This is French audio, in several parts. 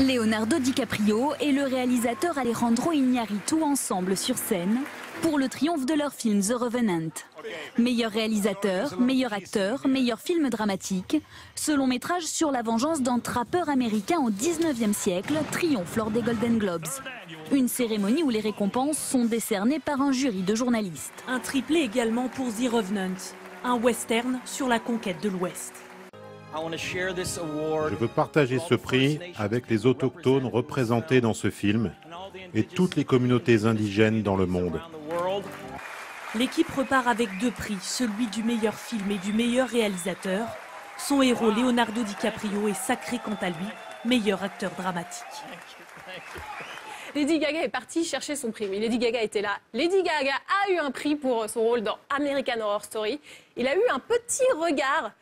Leonardo DiCaprio et le réalisateur Alejandro Iñárritu ensemble sur scène pour le triomphe de leur film The Revenant. Meilleur réalisateur, meilleur acteur, meilleur film dramatique, ce long métrage sur la vengeance d'un trappeur américain au 19e siècle triomphe lors des Golden Globes. Une cérémonie où les récompenses sont décernées par un jury de journalistes. Un triplé également pour The Revenant, un western sur la conquête de l'Ouest. Je veux partager ce prix avec les autochtones représentés dans ce film et toutes les communautés indigènes dans le monde. L'équipe repart avec 2 prix, celui du meilleur film et du meilleur réalisateur. Son héros Leonardo DiCaprio est sacré quant à lui, meilleur acteur dramatique. Lady Gaga est partie chercher son prix. Mais Lady Gaga était là. Lady Gaga a eu un prix pour son rôle dans American Horror Story. Il a eu un petit regard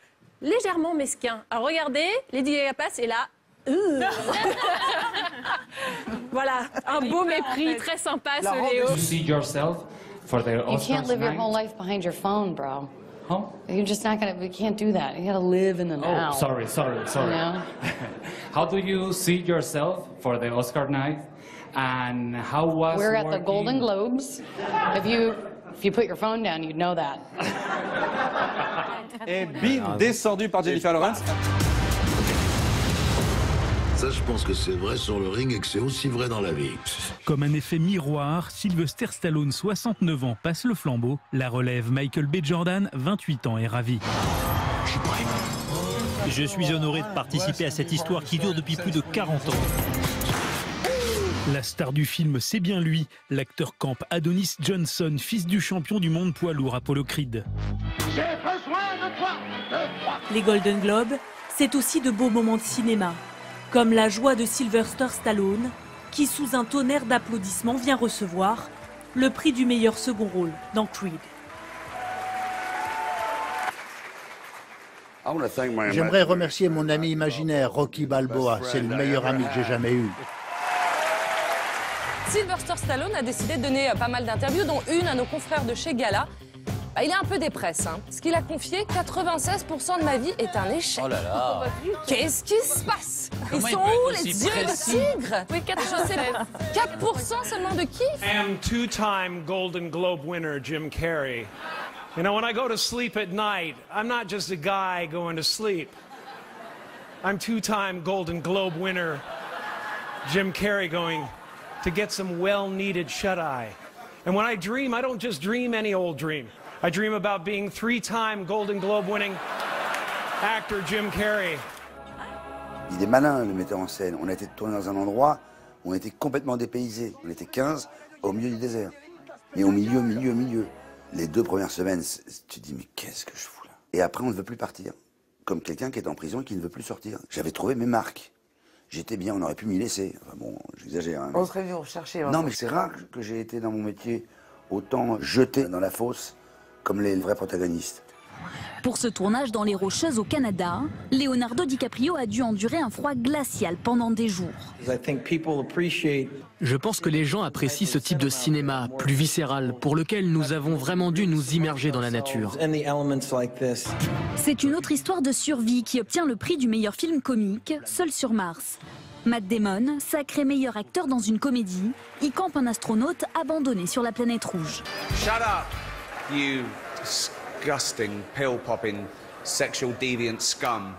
légèrement mesquin. Alors regardez, Lady Gaga passe et là... Voilà, un beau mépris, très sympa ce Léo. You can't live your whole life behind your phone, bro. Huh? You're just not gonna. We can't do that. You gotta live in the now. Oh, sorry. You know? How do you see yourself for the Oscar night? And how was We're at the Golden Globes. If you put your phone down, you'd know that. Et bim, descendu par Jennifer Lawrence. Ça, je pense que c'est vrai sur le ring et que c'est aussi vrai dans la vie. Comme un effet miroir, Sylvester Stallone, 69 ans, passe le flambeau. La relève Michael B. Jordan, 28 ans, est ravi. Je suis honoré de participer à cette histoire qui dure depuis plus de 40 ans. La star du film, c'est bien lui, l'acteur camp Adonis Johnson, fils du champion du monde poids lourd Apollo Creed. J'ai besoin de toi. Les Golden Globes, c'est aussi de beaux moments de cinéma, comme la joie de Sylvester Stallone, qui sous un tonnerre d'applaudissements vient recevoir le prix du meilleur second rôle dans Creed. J'aimerais remercier mon ami imaginaire, Rocky Balboa. C'est le meilleur ami que j'ai jamais eu. Sylvester Stallone a décidé de donner pas mal d'interviews, dont une à nos confrères de chez Gala. Il est un peu dépressé, hein. Ce qu'il a confié, 96% de ma vie est un échec. Oh là là. Qu'est-ce qui se passe? Ils sont où les yeux de tigre? Oui, 4% seulement de kiff. I am two-time Golden Globe winner Jim Carrey. You know, when I go to sleep at night, I'm not just a guy going to sleep. I'm two-time Golden Globe winner Jim Carrey going to get some well-needed shut-eye. And when I dream, I don't just dream any old dream. I dream about being 3-time Golden Globe winning actor Jim Carrey. Il est malin, le metteur en scène. On a été tourné dans un endroit où on était complètement dépaysé. On était 15 au milieu du désert. Mais au milieu. Les 2 premières semaines, tu te dis, mais qu'est-ce que je fous là? Et après, on ne veut plus partir. Comme quelqu'un qui est en prison et qui ne veut plus sortir. J'avais trouvé mes marques. J'étais bien, on aurait pu m'y laisser. Enfin bon, j'exagère. Hein, on serait venu rechercher. Non, mais c'est rare que j'ai été dans mon métier autant jeté dans la fosse comme les vrais protagonistes. Pour ce tournage dans les Rocheuses au Canada, Leonardo DiCaprio a dû endurer un froid glacial pendant des jours. Je pense que les gens apprécient ce type de cinéma, plus viscéral, pour lequel nous avons vraiment dû nous immerger dans la nature. C'est une autre histoire de survie qui obtient le prix du meilleur film comique, Seul sur Mars. Matt Damon, sacré meilleur acteur dans une comédie, y campe un astronaute abandonné sur la planète rouge. Shut up, you disgusting, pill-popping, sexual deviant scum.